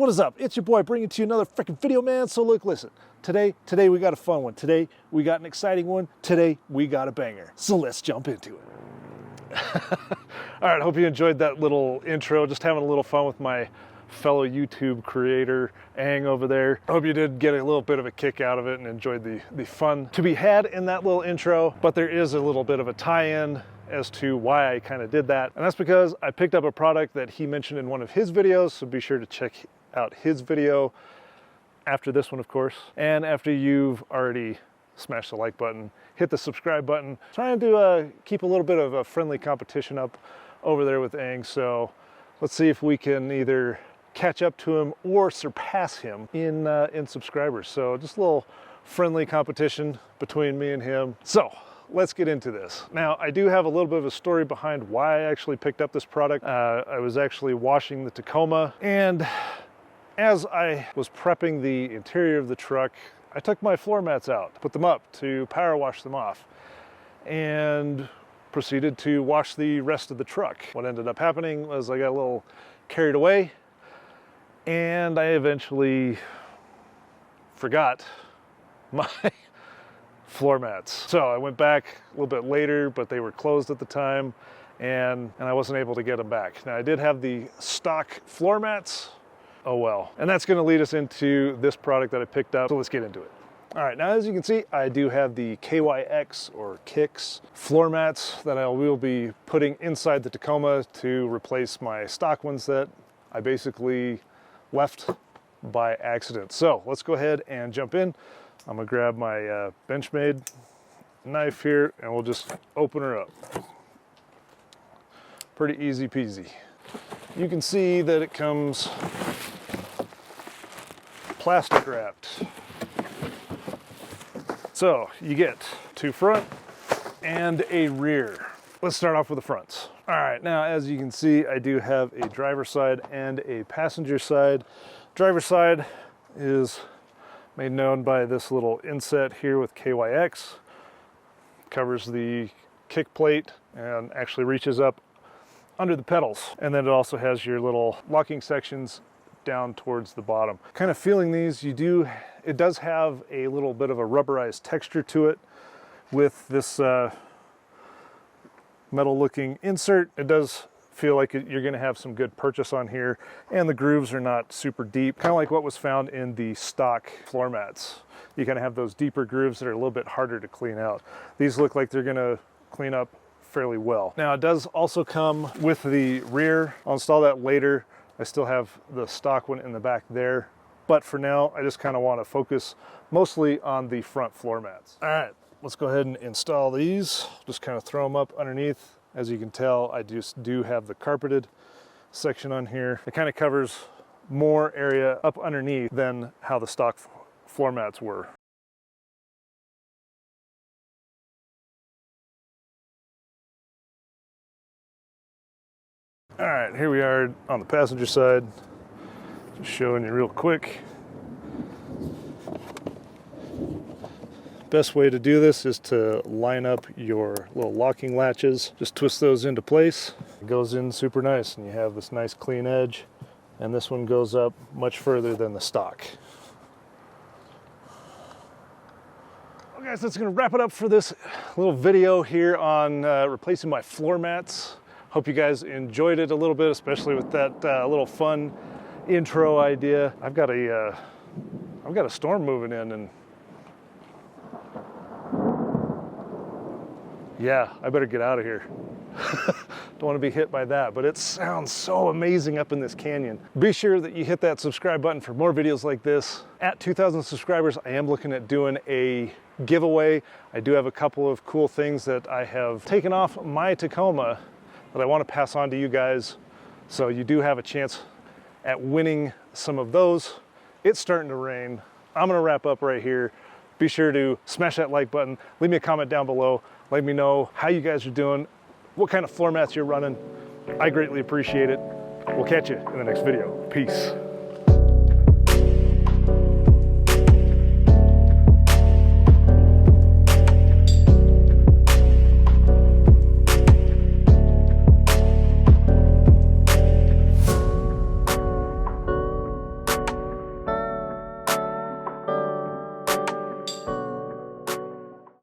What is up? It's your boy bringing to you another freaking video, man. So look, listen, today we got a fun one. Today we got an exciting one. Today we got a banger. So let's jump into it. All right, hope you enjoyed that little intro. Just having a little fun with my fellow YouTube creator, Ang over there. I hope you did get a little bit of a kick out of it and enjoyed the fun to be had in that little intro. But there is a little bit of a tie-in as to why I kind of did that. And that's because I picked up a product that he mentioned in one of his videos. So be sure to check out his video after this one, of course. And after you've already smashed the like button, hit the subscribe button. Trying to keep a little bit of a friendly competition up over there with Ang. So let's see if we can either catch up to him or surpass him in subscribers. So just a little friendly competition between me and him. So let's get into this. Now, I do have a little bit of a story behind why I actually picked up this product. I was actually washing the Tacoma, and as I was prepping the interior of the truck, I took my floor mats out, put them up to power wash them off, and proceeded to wash the rest of the truck. What ended up happening was I got a little carried away, and I eventually forgot my floor mats. So I went back a little bit later, but they were closed at the time, and I wasn't able to get them back. Now, I did have the stock floor mats. Oh well. And that's gonna lead us into this product that I picked up. So let's get into it. All right, now as you can see, I do have the KYX or KYX floor mats that I will be putting inside the Tacoma to replace my stock ones that I basically left by accident. So let's go ahead and jump in. I'm gonna grab my Benchmade knife here and we'll just open her up. Pretty easy peasy. You can see that it comes plastic wrapped. So you get two front and a rear. Let's start off with the fronts. All right, now as you can see, I do have a driver's side and a passenger side. Driver's side is made known by this little inset here with KYX. Covers the kick plate and actually reaches up under the pedals. And then it also has your little locking sections down towards the bottom. Kind of feeling these, it does have a little bit of a rubberized texture to it with this metal looking insert. It does feel like you're going to have some good purchase on here, and the grooves are not super deep, kind of like what was found in the stock floor mats. You kind of have those deeper grooves that are a little bit harder to clean out. These look like they're going to clean up fairly well. Now, it does also come with the rear. I'll install that later. I still have the stock one in the back there, but for now I just kind of want to focus mostly on the front floor mats. All right, let's go ahead and install these. Just kind of throw them up underneath. As you can tell, I just do have the carpeted section on here. It kind of covers more area up underneath than how the stock floor mats were. All right, here we are on the passenger side. Just showing you real quick. Best way to do this is to line up your little locking latches. Just twist those into place. It goes in super nice and you have this nice clean edge. And this one goes up much further than the stock. Well guys, that's gonna wrap it up for this little video here on replacing my floor mats. Hope you guys enjoyed it a little bit, especially with that little fun intro idea. I've got a storm moving in, and yeah, I better get out of here. Don't want to be hit by that, but it sounds so amazing up in this canyon. Be sure that you hit that subscribe button for more videos like this. At 2,000 subscribers, I am looking at doing a giveaway. I do have a couple of cool things that I have taken off my Tacoma that I want to pass on to you guys. So you do have a chance at winning some of those. It's starting to rain. I'm gonna wrap up right here. Be sure to smash that like button. Leave me a comment down below. Let me know how you guys are doing, what kind of floor mats you're running. I greatly appreciate it. We'll catch you in the next video. Peace.